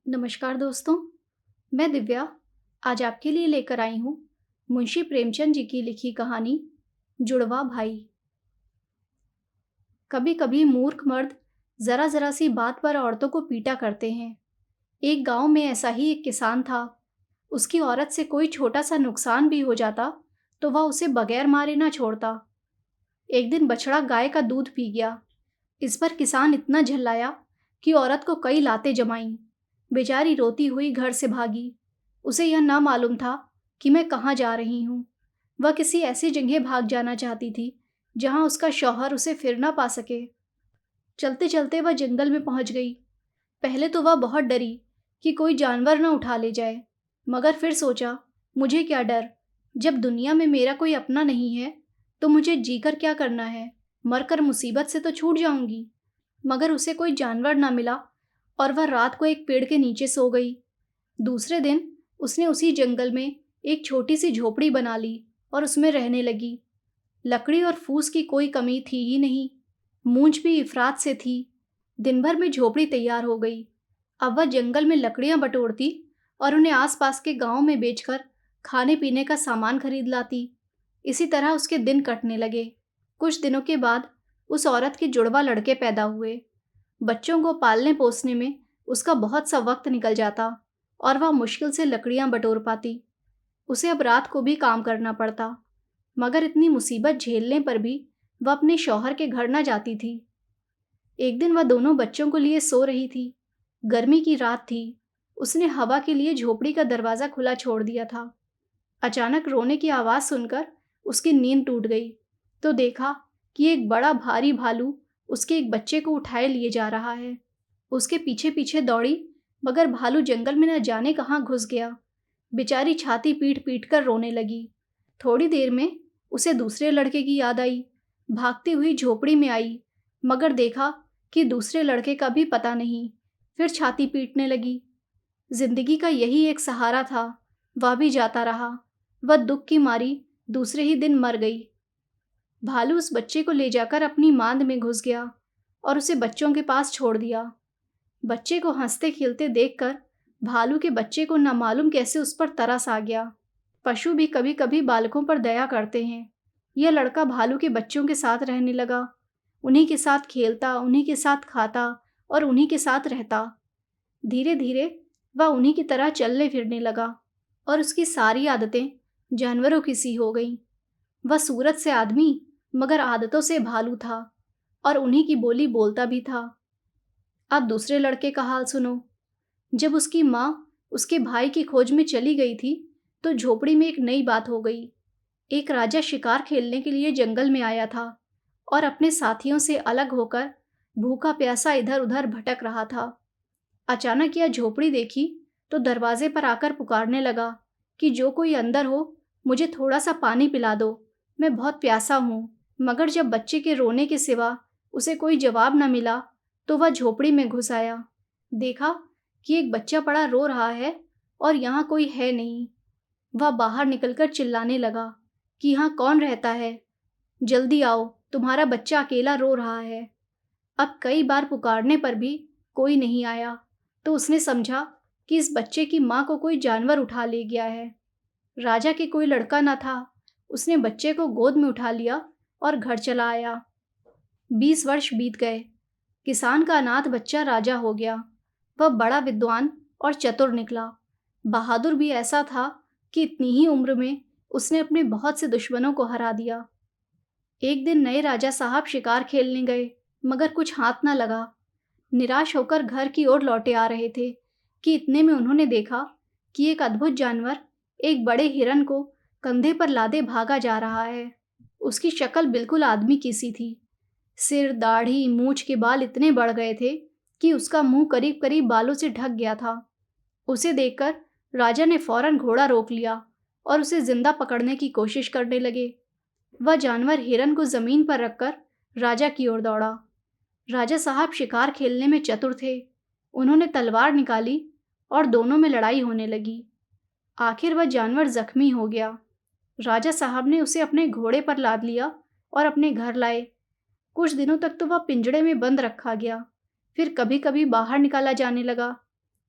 नमस्कार दोस्तों, मैं दिव्या आज आपके लिए लेकर आई हूँ मुंशी प्रेमचंद जी की लिखी कहानी जुड़वा भाई। कभी कभी मूर्ख मर्द जरा जरा सी बात पर औरतों को पीटा करते हैं। एक गांव में ऐसा ही एक किसान था। उसकी औरत से कोई छोटा सा नुकसान भी हो जाता तो वह उसे बगैर मारे ना छोड़ता। एक दिन बछड़ा गाय का दूध पी गया। इस पर किसान इतना झल्लाया कि औरत को कई लातें जमाईं। बेचारी रोती हुई घर से भागी। उसे यह ना मालूम था कि मैं कहाँ जा रही हूँ। वह किसी ऐसी जगह भाग जाना चाहती थी जहाँ उसका शौहर उसे फिर ना पा सके। चलते चलते वह जंगल में पहुंच गई। पहले तो वह बहुत डरी कि कोई जानवर न उठा ले जाए, मगर फिर सोचा, मुझे क्या डर। जब दुनिया में मेरा कोई अपना नहीं है तो मुझे जीकर क्या करना है। मरकर मुसीबत से तो छूट जाऊंगी। मगर उसे कोई जानवर ना मिला और वह रात को एक पेड़ के नीचे सो गई। दूसरे दिन उसने उसी जंगल में एक छोटी सी झोपड़ी बना ली और उसमें रहने लगी। लकड़ी और फूस की कोई कमी थी ही नहीं। मूंछ भी इफरात से थी। दिन भर में झोपड़ी तैयार हो गई। अब वह जंगल में लकड़ियां बटोरती और उन्हें आसपास के गांव में बेचकर खाने पीने का सामान खरीद लाती। इसी तरह उसके दिन कटने लगे। कुछ दिनों के बाद उस औरत के जुड़वा लड़के पैदा हुए। बच्चों को पालने पोसने में उसका बहुत सा वक्त निकल जाता और वह मुश्किल से लकड़ियां बटोर पाती। उसे अब रात को भी काम करना पड़ता, मगर इतनी मुसीबत झेलने पर भी वह अपने शौहर के घर न जाती थी। एक दिन वह दोनों बच्चों को लिए सो रही थी। गर्मी की रात थी। उसने हवा के लिए झोपड़ी का दरवाज़ा खुला छोड़ दिया था। अचानक रोने की आवाज़ सुनकर उसकी नींद टूट गई तो देखा कि एक बड़ा भारी भालू उसके एक बच्चे को उठाए लिए जा रहा है। उसके पीछे पीछे दौड़ी, मगर भालू जंगल में न जाने कहाँ घुस गया। बेचारी छाती पीट पीट कर रोने लगी। थोड़ी देर में उसे दूसरे लड़के की याद आई। भागती हुई झोपड़ी में आई, मगर देखा कि दूसरे लड़के का भी पता नहीं। फिर छाती पीटने लगी। जिंदगी का यही एक सहारा था, वह भी जाता रहा। वह दुख की मारी दूसरे ही दिन मर गई। भालू उस बच्चे को ले जाकर अपनी मांद में घुस गया और उसे बच्चों के पास छोड़ दिया। बच्चे को हंसते खेलते देखकर भालू के बच्चे को न मालूम कैसे उस पर तरस आ गया। पशु भी कभी कभी बालकों पर दया करते हैं। यह लड़का भालू के बच्चों के साथ रहने लगा। उन्हीं के साथ खेलता, उन्हीं के साथ खाता और उन्हीं के साथ रहता। धीरे धीरे वह उन्हीं की तरह चलने फिरने लगा और उसकी सारी आदतें जानवरों की सी हो गईं। वह सूरत से आदमी मगर आदतों से भालू था और उन्हीं की बोली बोलता भी था। अब दूसरे लड़के का हाल सुनो। जब उसकी माँ उसके भाई की खोज में चली गई थी तो झोपड़ी में एक नई बात हो गई। एक राजा शिकार खेलने के लिए जंगल में आया था और अपने साथियों से अलग होकर भूखा प्यासा इधर उधर भटक रहा था। अचानक यह झोपड़ी देखी तो दरवाजे पर आकर पुकारने लगा कि जो कोई अंदर हो, मुझे थोड़ा सा पानी पिला दो, मैं बहुत प्यासा हूँ। मगर जब बच्चे के रोने के सिवा उसे कोई जवाब न मिला तो वह झोपड़ी में घुस आया। देखा कि एक बच्चा पड़ा रो रहा है और यहाँ कोई है नहीं। वह बाहर निकलकर चिल्लाने लगा कि यहाँ कौन रहता है, जल्दी आओ, तुम्हारा बच्चा अकेला रो रहा है। अब कई बार पुकारने पर भी कोई नहीं आया तो उसने समझा कि इस बच्चे की माँ को कोई जानवर उठा ले गया है। राजा के कोई लड़का न था। उसने बच्चे को गोद में उठा लिया और घर चला आया। 20 वर्ष बीत गए। किसान का अनाथ बच्चा राजा हो गया। वह बड़ा विद्वान और चतुर निकला। बहादुर भी ऐसा था कि इतनी ही उम्र में उसने अपने बहुत से दुश्मनों को हरा दिया। एक दिन नए राजा साहब शिकार खेलने गए, मगर कुछ हाथ न लगा। निराश होकर घर की ओर लौटे आ रहे थे कि इतने में उन्होंने देखा कि एक अद्भुत जानवर एक बड़े हिरन को कंधे पर लादे भागा जा रहा है। उसकी शक्ल बिल्कुल आदमी की सी थी। सिर, दाढ़ी, मूछ के बाल इतने बढ़ गए थे कि उसका मुंह करीब करीब बालों से ढक गया था। उसे देखकर राजा ने फौरन घोड़ा रोक लिया और उसे जिंदा पकड़ने की कोशिश करने लगे। वह जानवर हिरन को जमीन पर रखकर राजा की ओर दौड़ा। राजा साहब शिकार खेलने में चतुर थे। उन्होंने तलवार निकाली और दोनों में लड़ाई होने लगी। आखिर वह जानवर जख्मी हो गया। राजा साहब ने उसे अपने घोड़े पर लाद लिया और अपने घर लाए। कुछ दिनों तक तो वह पिंजड़े में बंद रखा गया, फिर कभी कभी बाहर निकाला जाने लगा।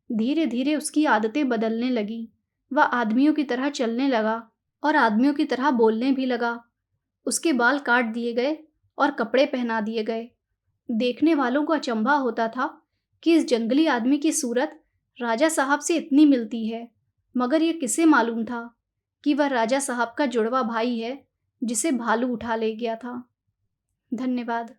धीरे धीरे उसकी आदतें बदलने लगीं। वह आदमियों की तरह चलने लगा और आदमियों की तरह बोलने भी लगा। उसके बाल काट दिए गए और कपड़े पहना दिए गए। देखने वालों को अचंभा होता था कि इस जंगली आदमी की सूरत राजा साहब से इतनी मिलती है, मगर ये किसे मालूम था कि वह राजा साहब का जुड़वा भाई है जिसे भालू उठा ले गया था। धन्यवाद।